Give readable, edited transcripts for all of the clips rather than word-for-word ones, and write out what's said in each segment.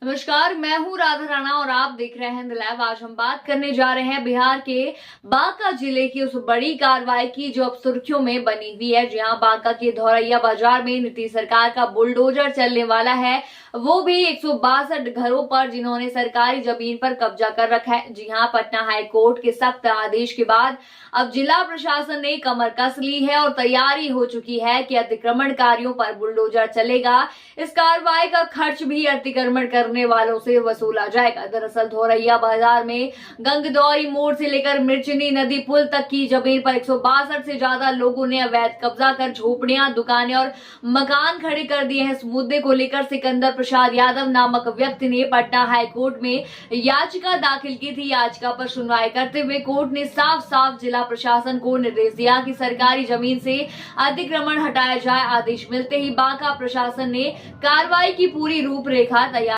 नमस्कार, मैं हूँ राधा राणा और आप देख रहे हैं द लाइव। आज हम बात करने जा रहे हैं बिहार के बांका जिले की उस बड़ी कार्रवाई की जो अब सुर्खियों में बनी हुई है। जहां बांका के धौरैया बाजार में नीतीश सरकार का बुलडोजर चलने वाला है, वो भी 162 घरों पर जिन्होंने सरकारी जमीन पर कब्जा कर रखा है। जी हां, पटना हाई कोर्ट के सख्त आदेश के बाद अब जिला प्रशासन ने कमर कस ली है और तैयारी हो चुकी है कि अतिक्रमणकारियों पर बुलडोजर चलेगा। इस कार्रवाई का खर्च भी अतिक्रमण करने वालों से वसूला जाएगा। दरअसल धौरैया बाजार में गंगदौरी मोड़ से लेकर मिर्चनी नदी पुल तक की जमीन पर 162 से ज्यादा लोगों ने अवैध कब्जा कर झोपड़ियां, दुकानें और मकान खड़े कर दिए हैं। इस मुद्दे को लेकर सिकंदर प्रसाद यादव नामक व्यक्ति ने पटना हाई कोर्ट में याचिका दाखिल की थी। याचिका पर सुनवाई करते हुए कोर्ट ने साफ साफ जिला प्रशासन को निर्देश दिया कि सरकारी जमीन से अतिक्रमण हटाया जाए। आदेश मिलते ही बांका प्रशासन ने कार्रवाई की पूरी रूपरेखा तैयार।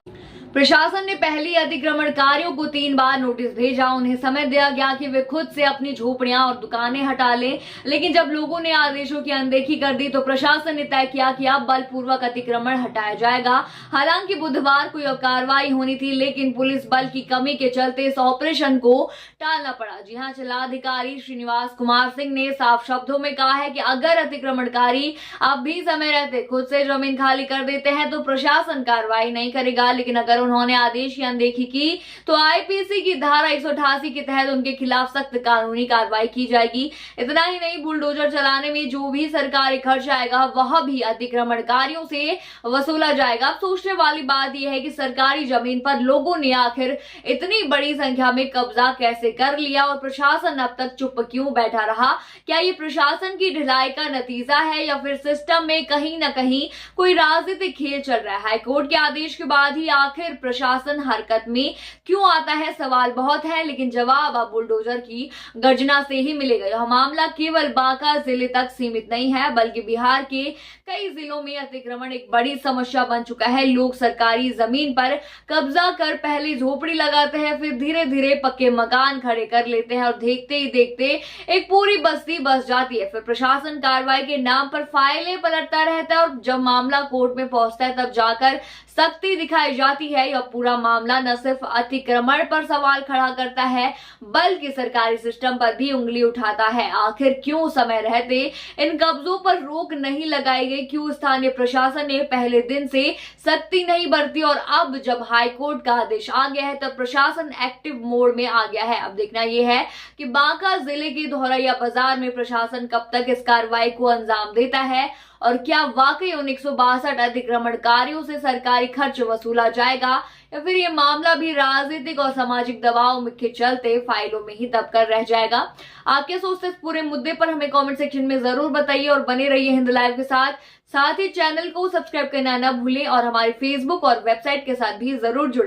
प्रशासन ने पहले अतिक्रमणकारियों को 3 बार नोटिस भेजा। उन्हें समय दिया गया कि वे खुद से अपनी झोपड़ियां और दुकानें हटा लें, लेकिन जब लोगों ने आदेशों की अनदेखी कर दी तो प्रशासन ने तय किया कि अब बलपूर्वक अतिक्रमण हटाया जाएगा। हालांकि बुधवार को यह कार्रवाई होनी थी, लेकिन पुलिस बल की कमी के चलते इस ऑपरेशन को टालना पड़ा। जी हां, जिलाधिकारी श्रीनिवास कुमार सिंह ने साफ शब्दों में कहा है कि अगर अतिक्रमणकारी अब भी समय रहते खुद से जमीन खाली कर देते हैं तो प्रशासन कार्रवाई नहीं करेगा, लेकिन अगर उन्होंने आदेश की अनदेखी की तो आईपीसी की धारा 188 के तहत उनके खिलाफ सख्त कानूनी कार्रवाई की जाएगी। इतना ही नहीं, बुलडोजर चलाने में जो भी सरकारी खर्च आएगा वह भी अतिक्रमणकारियों से वसूला जाएगा। अब सोचने वाली बात यह है कि सरकारी जमीन पर लोगों ने आखिर इतनी बड़ी संख्या में कब्जा कैसे कर लिया और प्रशासन अब तक चुप क्यों बैठा रहा? क्या ये प्रशासन की ढिलाई का नतीजा है या फिर सिस्टम में कहीं ना कहीं कोई राजनीतिक खेल चल रहा है? हाईकोर्ट के आदेश के बाद ही आखिर प्रशासन हरकत में क्यों आता है? सवाल बहुत है, लेकिन जवाब अब बुलडोजर की गर्जना से ही मिलेगा। यह मामला केवल बांका जिले तक सीमित नहीं है, बल्कि बिहार के कई जिलों में अतिक्रमण एक बड़ी समस्या बन चुका है। लोग सरकारी जमीन पर कब्जा कर पहले झोपड़ी लगाते हैं, फिर धीरे धीरे पक्के मकान खड़े कर लेते हैं और देखते ही देखते एक पूरी बस्ती बस जाती है। फिर प्रशासन कार्रवाई के नाम पर फाइलें पलटता रहता है और जब मामला कोर्ट में पहुंचता है तब जाकर सख्ती दिखाई जाती है। यह पूरा मामला न सिर्फ अतिक्रमण पर सवाल खड़ा करता है, बल्कि सरकारी सिस्टम पर भी उंगली उठाता है। आखिर क्यों समय रहते इन कब्जों पर रोक नहीं लगाई गई? क्यों स्थानीय प्रशासन ने पहले दिन से सख्ती नहीं बरती और अब जब हाईकोर्ट का आदेश आ गया है तब प्रशासन एक्टिव मोड में आ गया है? अब देखना यह है कि बांका जिले के धौरैया बाजार में प्रशासन कब तक इस कार्रवाई को अंजाम देता है और क्या वाकई उन 162 अतिक्रमणकारियों से सरकारी खर्च वसूला जाएगा या फिर ये मामला भी राजनीतिक और सामाजिक दबाव के चलते फाइलों में ही दबकर रह जाएगा? आप क्या सोचते हैं इस पूरे मुद्दे पर? हमें कमेंट सेक्शन में जरूर बताइए और बने रहिए हिंद लाइव के साथ ही चैनल को सब्सक्राइब करना न भूलें और हमारे फेसबुक और वेबसाइट के साथ भी जरूर जुड़े।